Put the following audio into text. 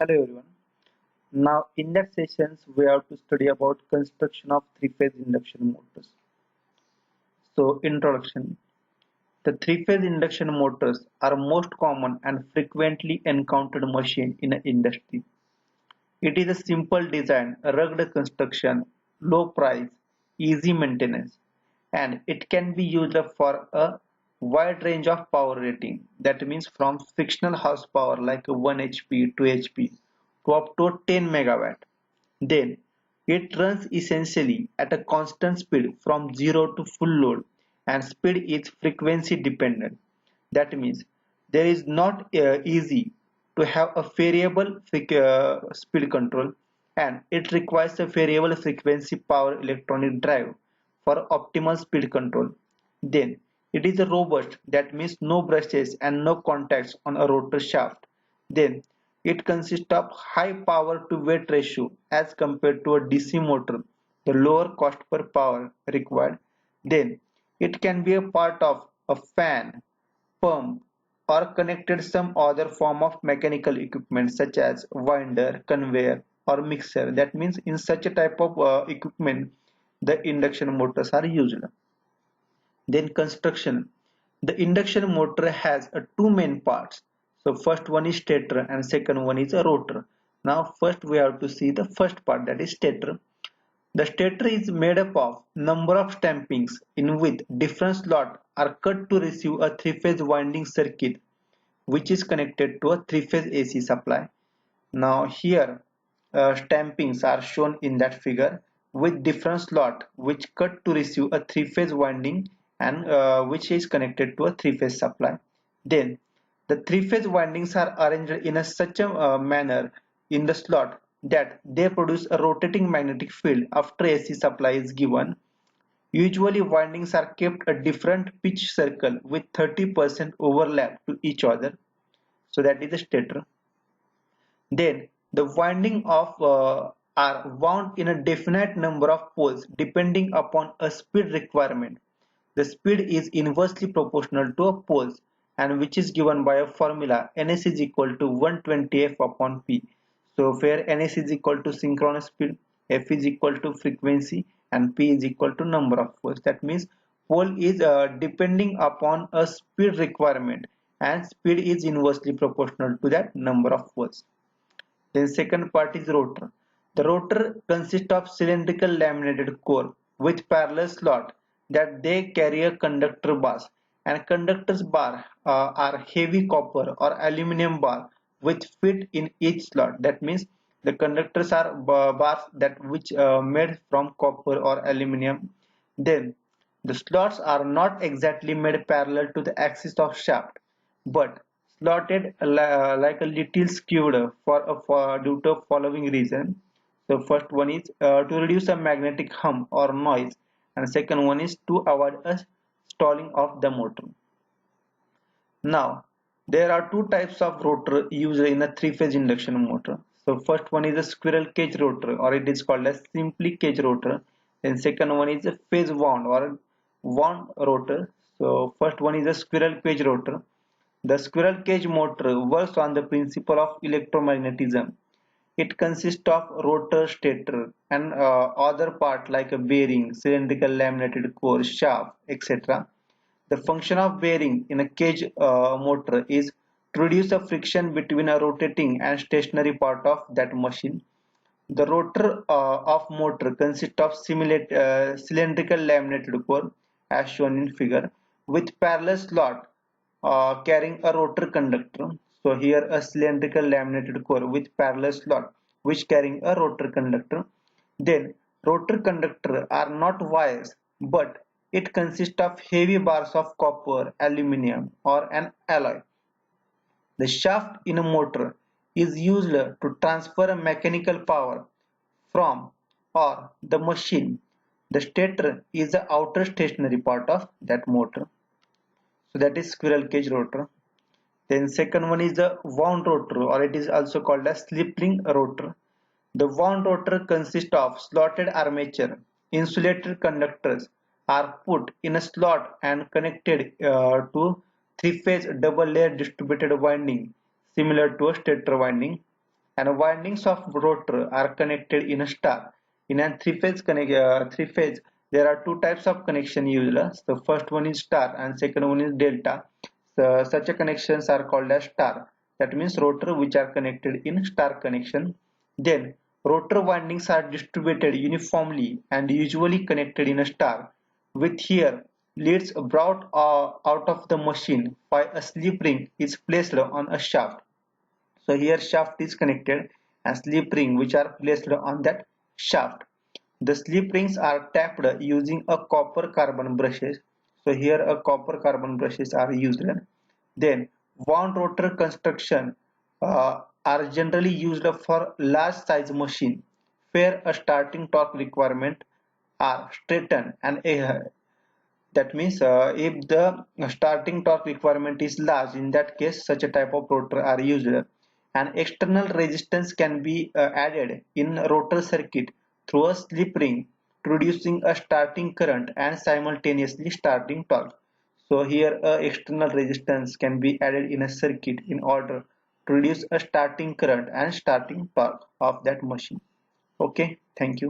Hello everyone. Now in that sessions we have to study about construction of three-phase induction motors. So introduction. The three-phase induction motors are most common and frequently encountered machine in the industry. It is a simple design, rugged construction, low price, easy maintenance, and it can be used for a wide range of power rating. That means from frictional horsepower like 1 HP, 2 HP to up to 10 megawatt. Then it runs essentially at a constant speed from zero to full load, and speed is frequency dependent. That means there is not easy to have a variable speed control, and it requires a variable frequency power electronic drive for optimal speed control. Then it is a robust, that means no brushes and no contacts on a rotor shaft. Then it consists of high power to weight ratio as compared to a DC motor, the lower cost per power required. Then it can be a part of a fan, pump, or connected some other form of mechanical equipment such as winder, conveyor, or mixer. That means in such a type of equipment the induction motors are used. Then construction. The induction motor has two main parts. So first one is stator and second one is a rotor. Now first we have to see the first part, that is stator. The stator is made up of number of stampings in which different slots are cut to receive a three-phase winding circuit which is connected to a three-phase AC supply. Now here stampings are shown in that figure with different slot which cut to receive a three-phase winding and which is connected to a three-phase supply. Then the three-phase windings are arranged in a such a manner in the slot that they produce a rotating magnetic field after AC supply is given. Usually windings are kept a different pitch circle with 30% overlap to each other. So that is the stator. Then the winding of are wound in a definite number of poles depending upon a speed requirement. The speed is inversely proportional to a poles, and which is given by a formula Ns is equal to 120 F upon P. So where Ns is equal to synchronous speed, F is equal to frequency, and P is equal to number of poles. That means pole is depending upon a speed requirement, and speed is inversely proportional to that number of poles. Then second part is rotor. The rotor consists of cylindrical laminated core with parallel slot that they carry a conductor bars, and conductors bar are heavy copper or aluminum bar with fit in each slot. That means the conductors are bars that which made from copper or aluminum. Then the slots are not exactly made parallel to the axis of shaft, but slotted like a little skewed for due to following reason. So first one is to reduce a magnetic hum or noise, and second one is to avoid a stalling of the motor. Now there are two types of rotor used in a three-phase induction motor. So first one is a squirrel cage rotor, or it is called as simply cage rotor. Then second one is a phase wound or wound rotor. So first one is a squirrel cage rotor. The squirrel cage motor works on the principle of electromagnetism. It consists of rotor, stator, and other part like a bearing, cylindrical laminated core, shaft, etc. The function of bearing in a cage motor is to reduce the friction between a rotating and stationary part of that machine. The rotor of motor consists of cylindrical laminated core as shown in figure with parallel slot carrying a rotor conductor. So here a cylindrical laminated core with parallel slot which carrying a rotor conductor. Then rotor conductor are not wires, but it consists of heavy bars of copper, aluminum, or an alloy. The shaft in a motor is used to transfer a mechanical power from or the machine. The stator is the outer stationary part of that motor. So that is squirrel cage rotor. Then second one is the wound rotor, or it is also called as slip ring rotor. The wound rotor consists of slotted armature. Insulated conductors are put in a slot and connected to three-phase double-layer distributed winding similar to a stator winding. and windings of rotor are connected in a star. In a three phase, there are two types of connection used. The first one is star and second one is delta. So, such a connections are called as star. That means rotor which are connected in star connection. Then rotor windings are distributed uniformly and usually connected in a star, with here leads brought out of the machine while a slip ring is placed on a shaft. So here shaft is connected and slip ring which are placed on that shaft. The slip rings are tapped using a copper carbon brushes. So here a copper carbon brushes are used. Then wound rotor construction are generally used for large size machine where a starting torque requirement are straightened and that means if the starting torque requirement is large, in that case such a type of rotor are used. An external resistance can be added in rotor circuit through a slip ring, producing a starting current and simultaneously starting torque. So here external resistance can be added in a circuit in order to produce a starting current and starting torque of that machine. Okay, thank you.